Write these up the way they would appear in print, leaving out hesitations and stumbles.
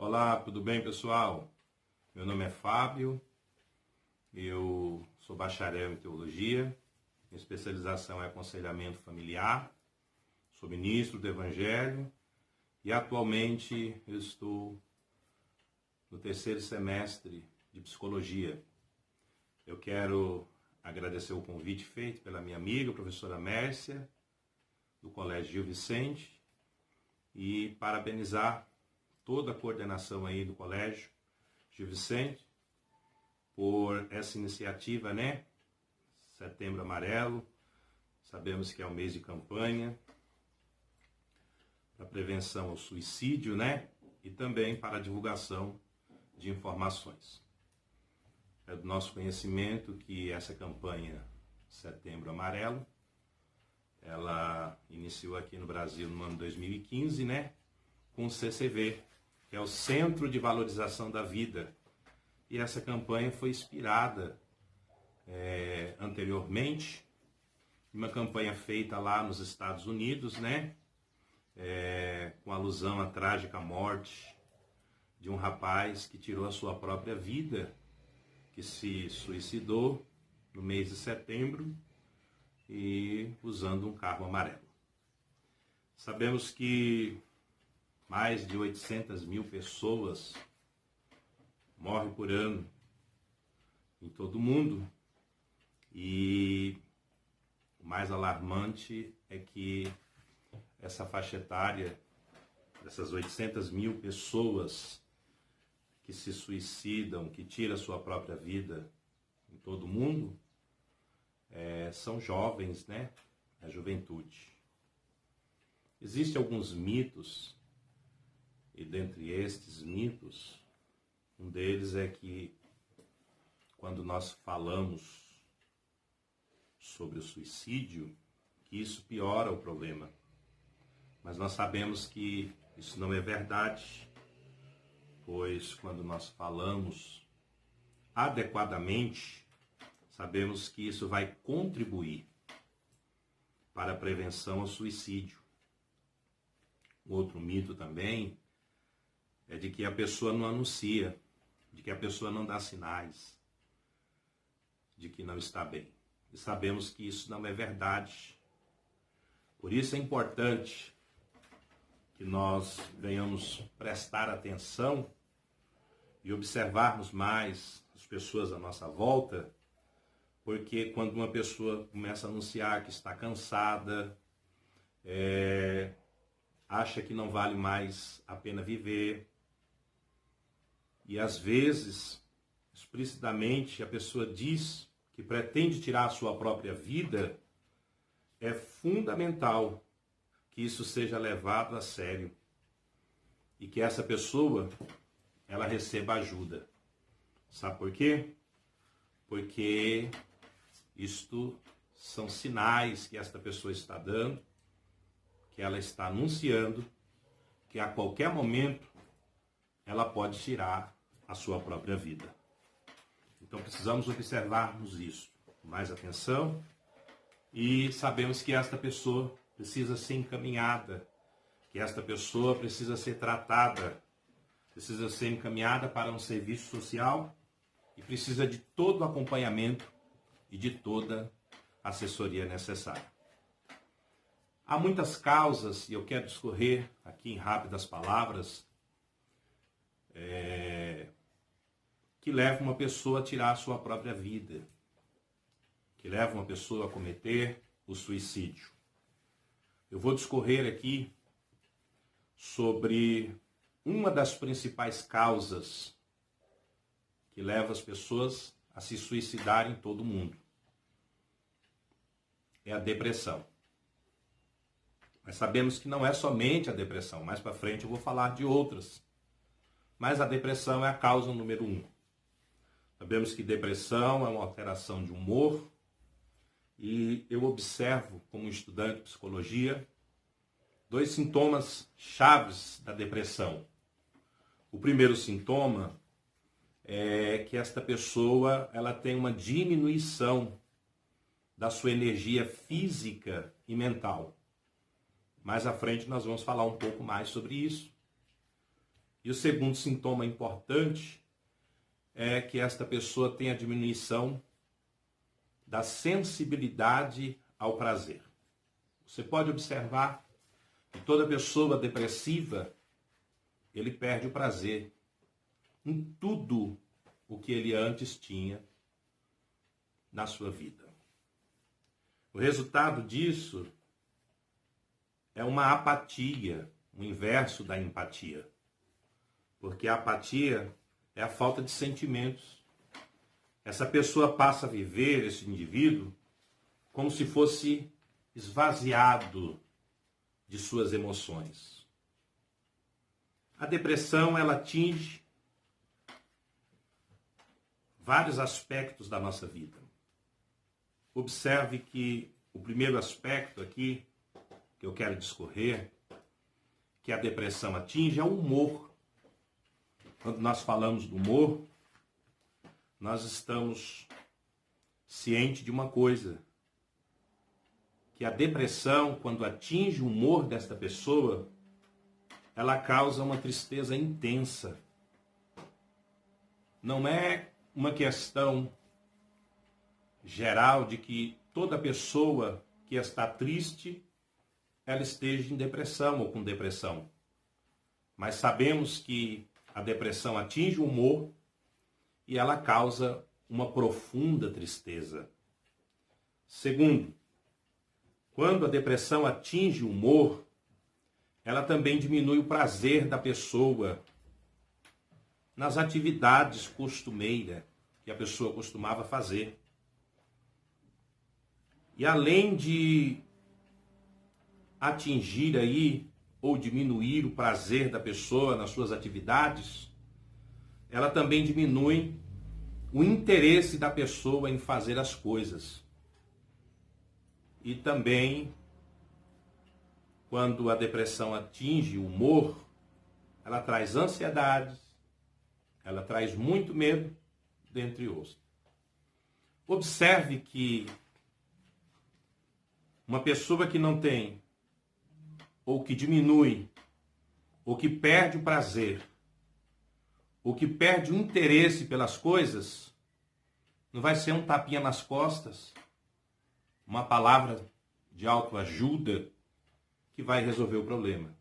Olá, tudo bem, pessoal? Meu nome é Fábio, eu sou bacharel em teologia, minha especialização é aconselhamento familiar, sou ministro do Evangelho e atualmente eu estou no terceiro semestre de psicologia. Eu quero agradecer o convite feito pela minha amiga, professora Mércia, do Colégio Gil Vicente, e parabenizar toda a coordenação aí do Colégio Gil Vicente por essa iniciativa, né? Setembro Amarelo, sabemos que é um mês de campanha para prevenção ao suicídio, né? E também para a divulgação de informações. É do nosso conhecimento que essa campanha Setembro Amarelo, ela iniciou aqui no Brasil no ano 2015, né? Com o CCV, que é o Centro de Valorização da Vida. E essa campanha foi inspirada anteriormente em uma campanha feita lá nos Estados Unidos, né? Com alusão à trágica morte de um rapaz que tirou a sua própria vida, que se suicidou no mês de setembro e usando um carro amarelo. Sabemos que mais de 800 mil pessoas morrem por ano em todo o mundo. E o mais alarmante é que essa faixa etária, dessas 800 mil pessoas que se suicidam, que tiram a sua própria vida em todo o mundo, são jovens, né? A juventude. Existem alguns mitos. E dentre estes mitos, um deles é que quando nós falamos sobre o suicídio, que isso piora o problema. Mas nós sabemos que isso não é verdade, pois quando nós falamos adequadamente, sabemos que isso vai contribuir para a prevenção ao suicídio. Um outro mito também é de que a pessoa não anuncia, de que a pessoa não dá sinais, de que não está bem. E sabemos que isso não é verdade. Por isso é importante que nós venhamos prestar atenção e observarmos mais as pessoas à nossa volta, porque quando uma pessoa começa a anunciar que está cansada, acha que não vale mais a pena viver, e às vezes, explicitamente, a pessoa diz que pretende tirar a sua própria vida, é fundamental que isso seja levado a sério e que essa pessoa, ela receba ajuda. Sabe por quê? Porque isto são sinais que esta pessoa está dando, que ela está anunciando, que a qualquer momento ela pode tirar a sua própria vida. Então precisamos observarmos isso com mais atenção e sabemos que esta pessoa precisa ser encaminhada, que esta pessoa precisa ser tratada, precisa ser encaminhada para um serviço social e precisa de todo o acompanhamento e de toda a assessoria necessária. Há muitas causas, e eu quero discorrer aqui em rápidas palavras, que levam uma pessoa a tirar a sua própria vida, que levam uma pessoa a cometer o suicídio. Eu vou discorrer aqui sobre uma das principais causas que leva as pessoas a se suicidarem em todo o mundo. É a depressão. Mas sabemos que não é somente a depressão. Mais para frente eu vou falar de outras. Mas a depressão é a causa número 1. Sabemos que depressão é uma alteração de humor. E eu observo, como estudante de psicologia, 2 sintomas chaves da depressão. O primeiro sintoma é que esta pessoa ela tem uma diminuição da sua energia física e mental. Mais à frente nós vamos falar um pouco mais sobre isso. E o segundo sintoma importante é que esta pessoa tem a diminuição da sensibilidade ao prazer. Você pode observar que toda pessoa depressiva, ele perde o prazer em tudo o que ele antes tinha na sua vida. O resultado disso é uma apatia, o inverso da empatia. Porque a apatia é a falta de sentimentos. Essa pessoa passa a viver, esse indivíduo, como se fosse esvaziado de suas emoções. A depressão, ela atinge vários aspectos da nossa vida. Observe que o primeiro aspecto aqui, que eu quero discorrer, que a depressão atinge, é o humor. Quando nós falamos do humor, nós estamos cientes de uma coisa, que a depressão, quando atinge o humor desta pessoa, ela causa uma tristeza intensa. Não é uma questão geral de que toda pessoa que está triste, ela esteja em depressão ou com depressão. Mas sabemos que a depressão atinge o humor e ela causa uma profunda tristeza. Segundo, quando a depressão atinge o humor, ela também diminui o prazer da pessoa nas atividades costumeiras que a pessoa costumava fazer. E além de atingir aí ou diminuir o prazer da pessoa nas suas atividades, ela também diminui o interesse da pessoa em fazer as coisas. E também, quando a depressão atinge o humor, ela traz ansiedades, ela traz muito medo, dentre outros. Observe que uma pessoa que não tem, ou que diminui, ou que perde o prazer, ou que perde o interesse pelas coisas, não vai ser um tapinha nas costas, uma palavra de autoajuda que vai resolver o problema.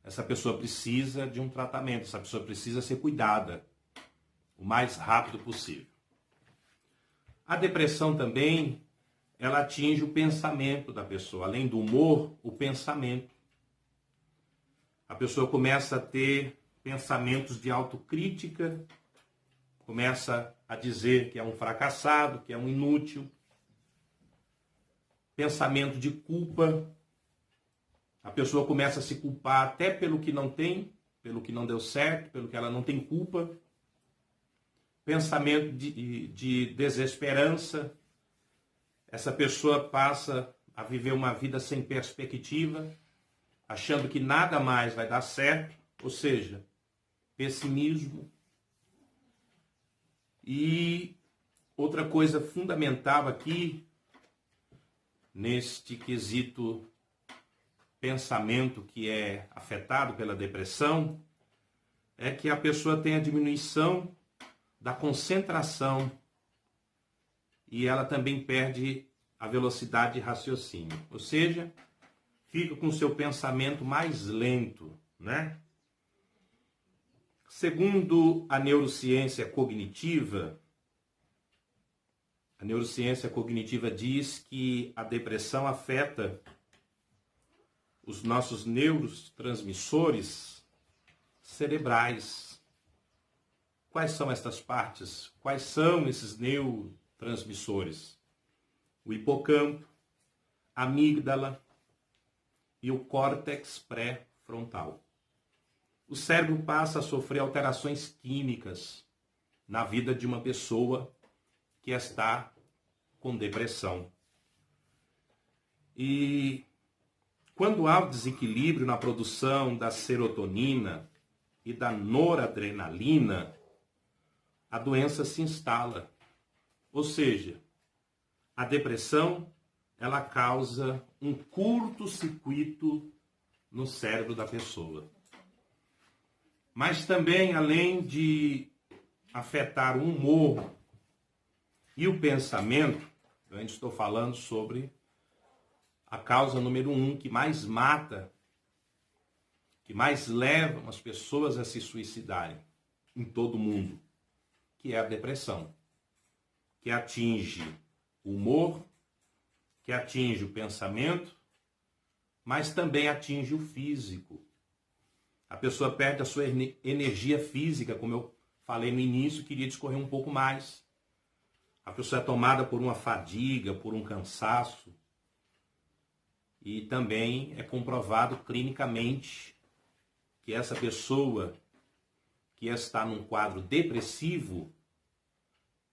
Essa pessoa precisa de um tratamento, essa pessoa precisa ser cuidada o mais rápido possível. A depressão também, ela atinge o pensamento da pessoa. Além do humor, o pensamento. A pessoa começa a ter pensamentos de autocrítica, começa a dizer que é um fracassado, que é um inútil. Pensamento de culpa. A pessoa começa a se culpar até pelo que não tem, pelo que não deu certo, pelo que ela não tem culpa. Pensamento de desesperança. Essa pessoa passa a viver uma vida sem perspectiva, achando que nada mais vai dar certo, ou seja, pessimismo. E outra coisa fundamental aqui, neste quesito pensamento que é afetado pela depressão, é que a pessoa tem a diminuição da concentração e ela também perde a velocidade de raciocínio. Ou seja, fica com o seu pensamento mais lento, né? Segundo a neurociência cognitiva diz que a depressão afeta os nossos neurotransmissores cerebrais. Quais são estas partes? Quais são esses neurotransmissores? O hipocampo, a amígdala e o córtex pré-frontal. O cérebro passa a sofrer alterações químicas na vida de uma pessoa que está com depressão. E quando há o desequilíbrio na produção da serotonina e da noradrenalina, a doença se instala. Ou seja, a depressão, ela causa um curto-circuito no cérebro da pessoa. Mas também, além de afetar o humor e o pensamento, eu ainda estou falando sobre a causa número 1 que mais mata, que mais leva as pessoas a se suicidarem em todo o mundo, que é a depressão, que atinge o humor, que atinge o pensamento, mas também atinge o físico. A pessoa perde a sua energia física, como eu falei no início, queria discorrer um pouco mais. A pessoa é tomada por uma fadiga, por um cansaço. E também é comprovado clinicamente que essa pessoa que está num quadro depressivo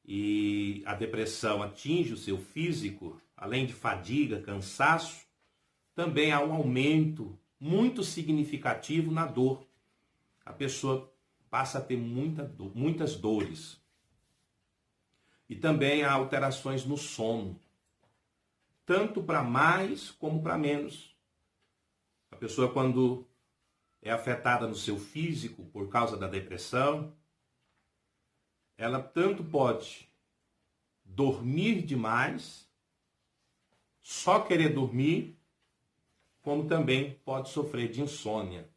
e a depressão atinge o seu físico, além de fadiga, cansaço, também há um aumento muito significativo na dor. A pessoa passa a ter muitas dores. E também há alterações no sono, tanto para mais como para menos. A pessoa, quando é afetada no seu físico por causa da depressão, ela tanto pode dormir demais, só querer dormir, como também pode sofrer de insônia.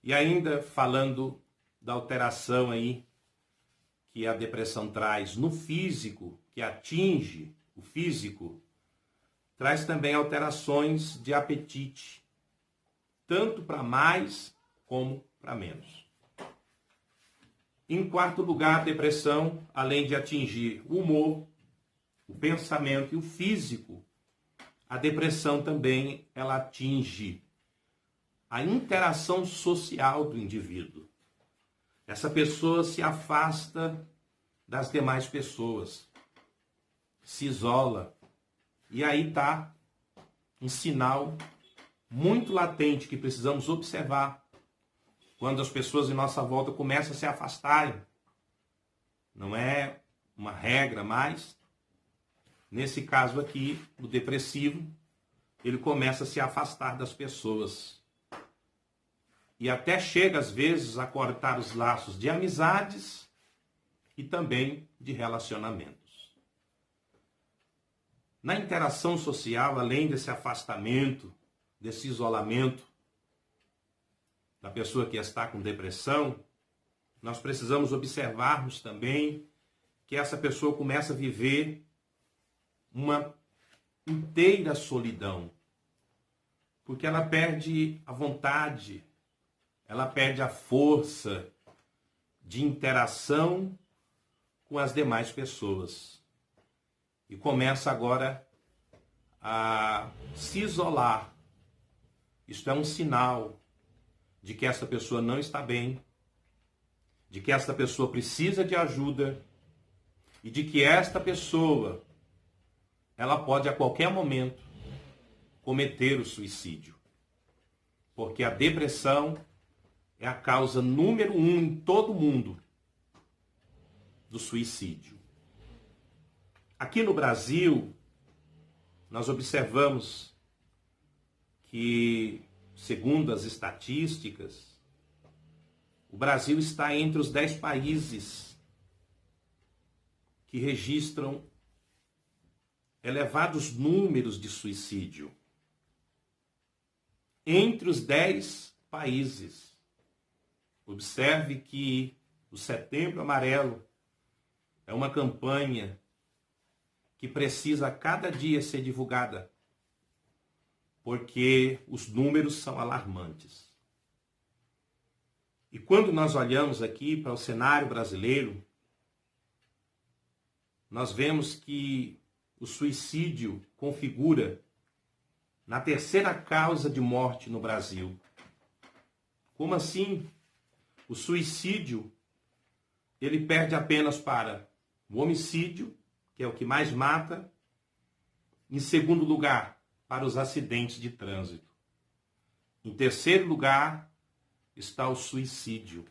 E ainda falando da alteração aí que a depressão traz no físico, que atinge o físico, traz também alterações de apetite, tanto para mais como para menos. Em quarto lugar, a depressão, além de atingir o humor, o pensamento e o físico, a depressão também ela atinge a interação social do indivíduo. Essa pessoa se afasta das demais pessoas, se isola. E aí está um sinal muito latente que precisamos observar quando as pessoas em nossa volta começam a se afastarem. Não é uma regra, mas nesse caso aqui, o depressivo, ele começa a se afastar das pessoas. E até chega, às vezes, a cortar os laços de amizades e também de relacionamentos. Na interação social, além desse afastamento, desse isolamento da pessoa que está com depressão, nós precisamos observarmos também que essa pessoa começa a viver uma inteira solidão, porque ela perde a vontade, ela perde a força de interação com as demais pessoas e começa agora a se isolar. Isto é um sinal de que essa pessoa não está bem, de que esta pessoa precisa de ajuda e de que esta pessoa ela pode a qualquer momento cometer o suicídio. Porque a depressão é a causa número 1 em todo o mundo do suicídio. Aqui no Brasil, nós observamos que, segundo as estatísticas, o Brasil está entre os 10 países que registram elevados números de suicídio. Entre os 10 países. Observe que o Setembro Amarelo é uma campanha que precisa a cada dia ser divulgada, porque os números são alarmantes. E quando nós olhamos aqui para o cenário brasileiro, nós vemos que o suicídio configura na terceira causa de morte no Brasil. Como assim? O suicídio, ele perde apenas para o homicídio, que é o que mais mata. Em segundo lugar, para os acidentes de trânsito. Em terceiro lugar, está o suicídio.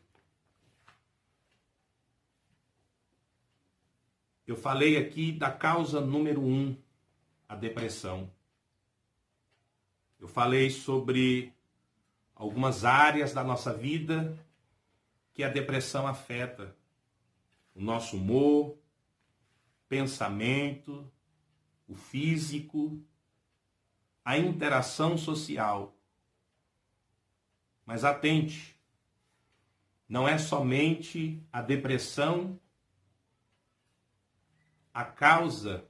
Eu falei aqui da causa número 1, a depressão. Eu falei sobre algumas áreas da nossa vida que a depressão afeta o nosso humor, pensamento, o físico, a interação social. Mas atente, não é somente a depressão a causa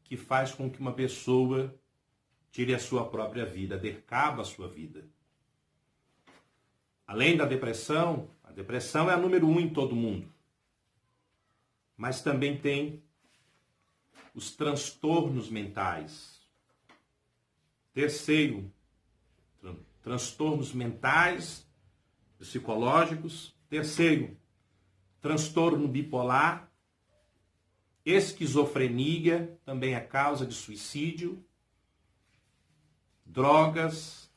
que faz com que uma pessoa tire a sua própria vida, decaba a sua vida. Além da depressão, a depressão é a número 1 em todo mundo. Mas também tem os transtornos mentais. Terceiro, transtornos mentais, psicológicos. Terceiro, transtorno bipolar. Esquizofrenia também é causa de suicídio. Drogas,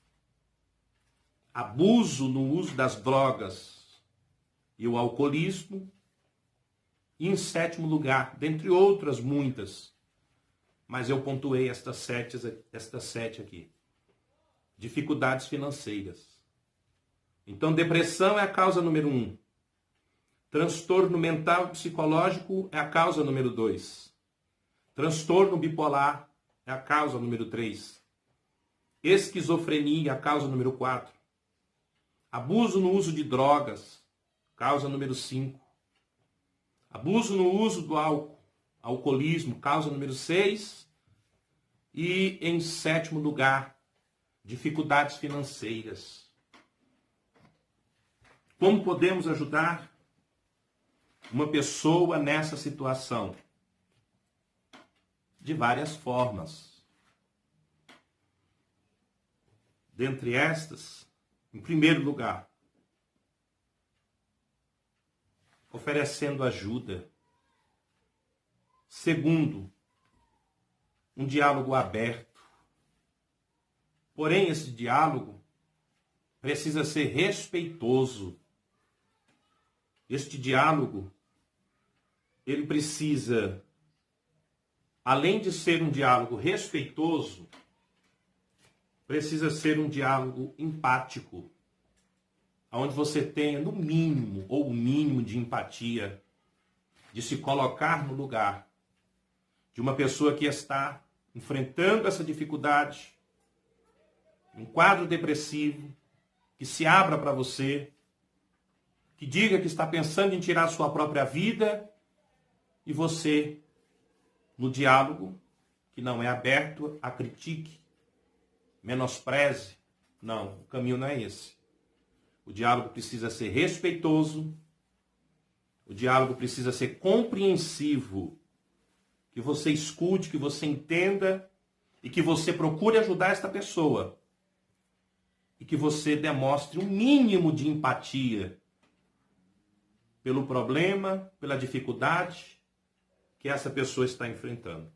abuso no uso das drogas e o alcoolismo. E em sétimo lugar, dentre outras muitas, mas eu pontuei estas sete aqui. Dificuldades financeiras. Então, depressão é a causa número 1. Transtorno mental e psicológico é a causa número 2. Transtorno bipolar é a causa número 3. Esquizofrenia é a causa número 4. Abuso no uso de drogas, causa número 5. Abuso no uso do álcool, alcoolismo, causa número 6. E, em sétimo lugar, dificuldades financeiras. Como podemos ajudar uma pessoa nessa situação? De várias formas. Dentre estas, em primeiro lugar, oferecendo ajuda. Segundo, um diálogo aberto. Porém, esse diálogo precisa ser respeitoso. Este diálogo, ele precisa, além de ser um diálogo respeitoso, precisa ser um diálogo empático, onde você tenha, no mínimo, ou o mínimo de empatia, de se colocar no lugar de uma pessoa que está enfrentando essa dificuldade, um quadro depressivo, que se abra para você, que diga que está pensando em tirar sua própria vida, e você, no diálogo, que não é aberto, a critique, menospreze. Não, o caminho não é esse. O diálogo precisa ser respeitoso, o diálogo precisa ser compreensivo, que você escute, que você entenda e que você procure ajudar esta pessoa. E que você demonstre um mínimo de empatia pelo problema, pela dificuldade que essa pessoa está enfrentando.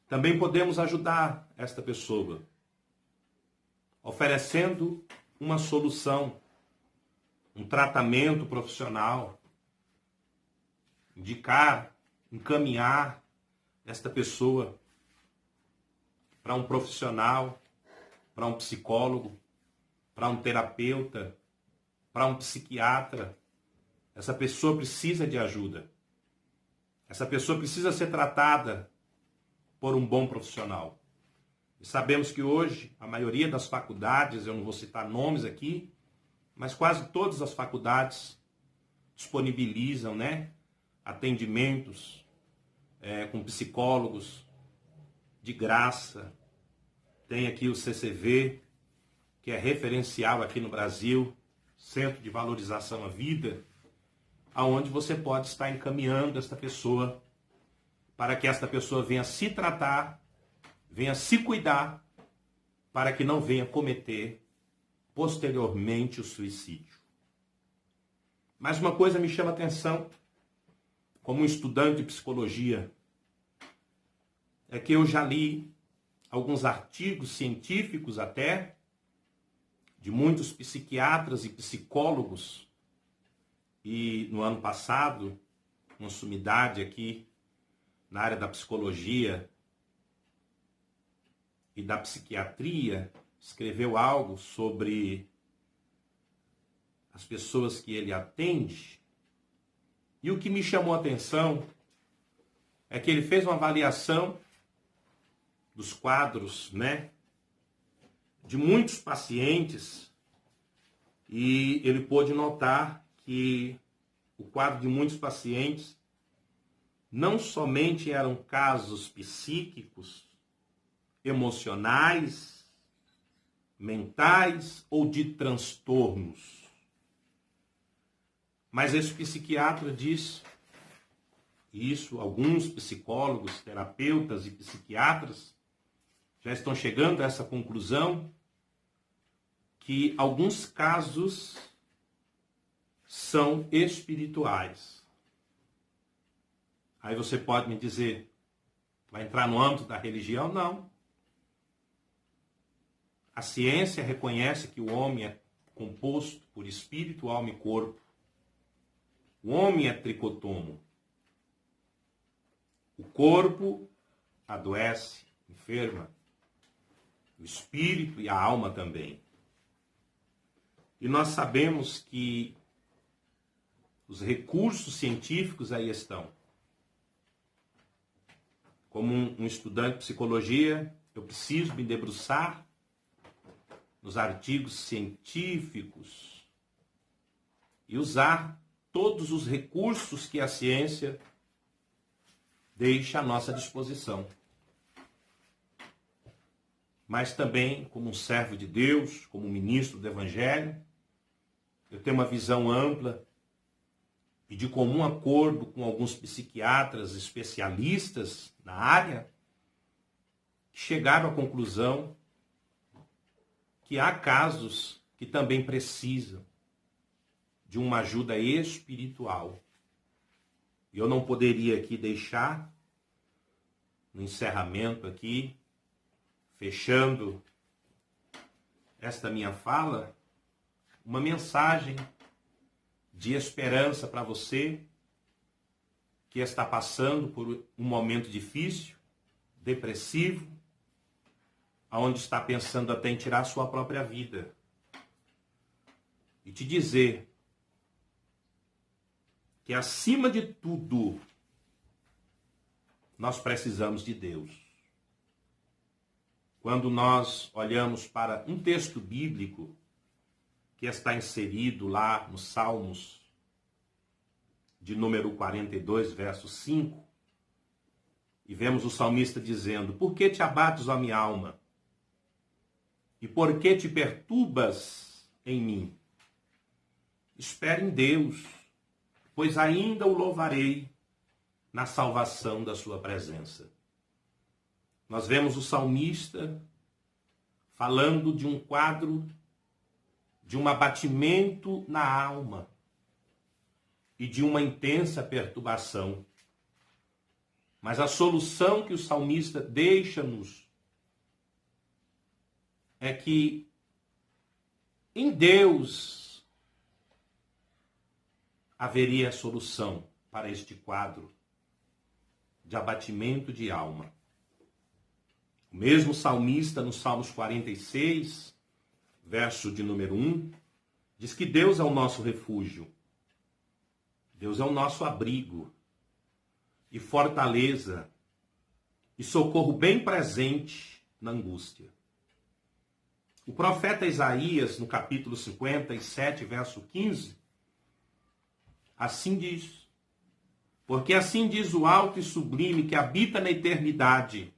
Também podemos ajudar esta pessoa oferecendo uma solução, um tratamento profissional, indicar, encaminhar esta pessoa para um profissional, para um psicólogo, para um terapeuta, para um psiquiatra. Essa pessoa precisa de ajuda. Essa pessoa precisa ser tratada por um bom profissional. E sabemos que hoje, a maioria das faculdades, eu não vou citar nomes aqui, mas quase todas as faculdades disponibilizam, atendimentos com psicólogos de graça. Tem aqui o CCV, que é referencial aqui no Brasil, Centro de Valorização à Vida, aonde você pode estar encaminhando esta pessoa para que esta pessoa venha se tratar, venha se cuidar, para que não venha cometer posteriormente o suicídio. Mas uma coisa me chama a atenção, como um estudante de psicologia, é que eu já li alguns artigos científicos até, de muitos psiquiatras e psicólogos, e no ano passado, uma sumidade aqui na área da psicologia e da psiquiatria escreveu algo sobre as pessoas que ele atende. E o que me chamou a atenção é que ele fez uma avaliação dos quadros, né, de muitos pacientes, e ele pôde notar que o quadro de muitos pacientes não somente eram casos psíquicos, emocionais, mentais ou de transtornos. Mas esse psiquiatra diz, e isso alguns psicólogos, terapeutas e psiquiatras já estão chegando a essa conclusão, que alguns casos são espirituais. Aí você pode me dizer, vai entrar no âmbito da religião? Não. A ciência reconhece que o homem é composto por espírito, alma e corpo. O homem é tricotomo. O corpo adoece, enferma. O espírito e a alma também. E nós sabemos que os recursos científicos aí estão. Como um estudante de psicologia, eu preciso me debruçar nos artigos científicos e usar todos os recursos que a ciência deixa à nossa disposição. Mas também, como um servo de Deus, como um ministro do Evangelho, eu tenho uma visão ampla e de comum acordo com alguns psiquiatras especialistas na área, que chegaram à conclusão que há casos que também precisam de uma ajuda espiritual. E eu não poderia aqui deixar, no encerramento aqui, fechando esta minha fala, uma mensagem de esperança para você que está passando por um momento difícil, depressivo, aonde está pensando até em tirar sua própria vida. E te dizer que, acima de tudo, nós precisamos de Deus. Quando nós olhamos para um texto bíblico que está inserido lá nos Salmos, de número 42, verso 5, e vemos o salmista dizendo: por que te abates, ó minha alma? E por que te perturbas em mim? Espere em Deus, pois ainda o louvarei na salvação da sua presença. Nós vemos o salmista falando de um quadro de um abatimento na alma e de uma intensa perturbação. Mas a solução que o salmista deixa-nos é que em Deus haveria solução para este quadro de abatimento de alma. O mesmo salmista, no Salmos 46, verso de número 1, diz que Deus é o nosso refúgio, Deus é o nosso abrigo e fortaleza e socorro bem presente na angústia. O profeta Isaías, no capítulo 57, verso 15, assim diz: porque assim diz o alto e sublime que habita na eternidade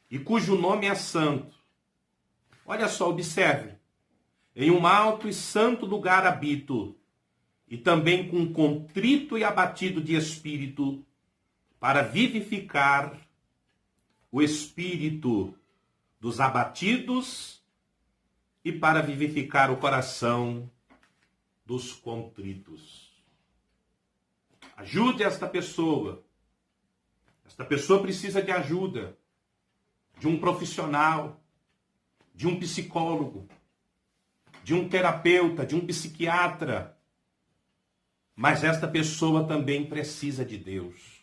e cujo nome é santo. Olha só, observe. Em um alto e santo lugar habito, e também com contrito e abatido de espírito, para vivificar o espírito dos abatidos e para vivificar o coração dos contritos. Ajude esta pessoa. Esta pessoa precisa de ajuda, de um profissional, de um psicólogo, de um terapeuta, de um psiquiatra. Mas esta pessoa também precisa de Deus.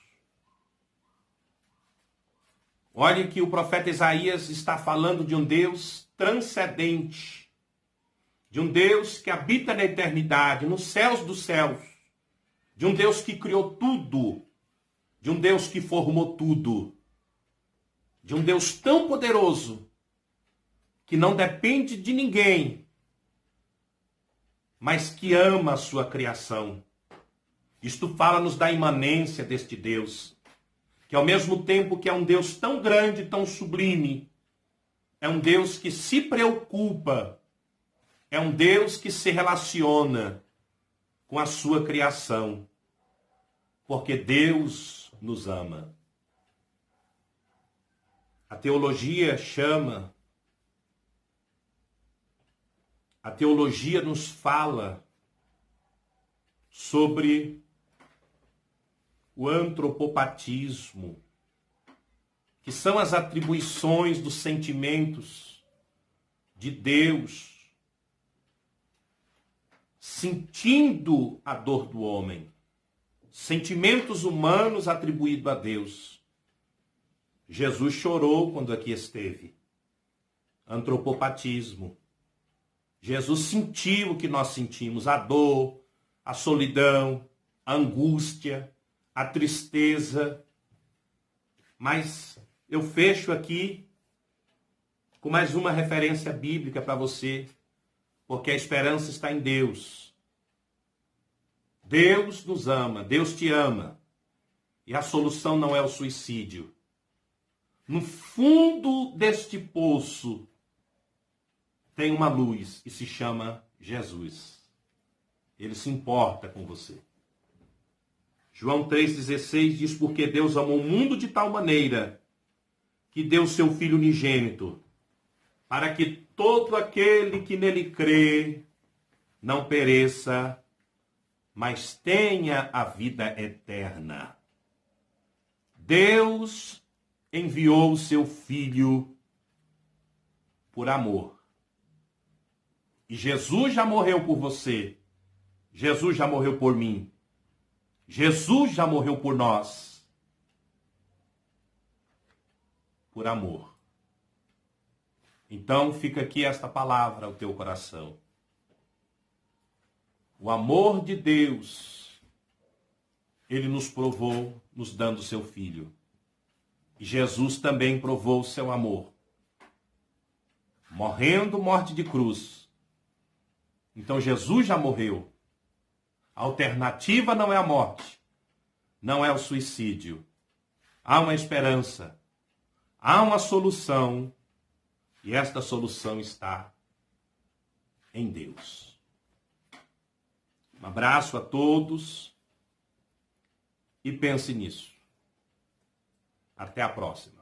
Olhe que o profeta Isaías está falando de um Deus transcendente, de um Deus que habita na eternidade, nos céus dos céus, de um Deus que criou tudo, de um Deus que formou tudo, de um Deus tão poderoso que não depende de ninguém, mas que ama a sua criação. Isto fala-nos da imanência deste Deus, que ao mesmo tempo que é um Deus tão grande, tão sublime, é um Deus que se preocupa, é um Deus que se relaciona com a sua criação, porque Deus nos ama. A teologia nos fala sobre o antropopatismo, que são as atribuições dos sentimentos de Deus, sentindo a dor do homem. Sentimentos humanos atribuídos a Deus. Jesus chorou quando aqui esteve. Antropopatismo. Jesus sentiu o que nós sentimos, a dor, a solidão, a angústia, a tristeza. Mas eu fecho aqui com mais uma referência bíblica para você, porque a esperança está em Deus. Deus nos ama, Deus te ama. E a solução não é o suicídio. No fundo deste poço tem uma luz e se chama Jesus. Ele se importa com você. João 3,16 diz: porque Deus amou o mundo de tal maneira que deu seu Filho unigênito, para que todo aquele que nele crê não pereça, mas tenha a vida eterna. Deus enviou o seu Filho por amor. E Jesus já morreu por você. Jesus já morreu por mim. Jesus já morreu por nós. Por amor. Então fica aqui esta palavra ao teu coração. O amor de Deus, Ele nos provou nos dando seu Filho. E Jesus também provou o seu amor, morrendo morte de cruz. Então Jesus já morreu. A alternativa não é a morte, não é o suicídio. Há uma esperança, há uma solução, e esta solução está em Deus. Um abraço a todos e pense nisso. Até a próxima.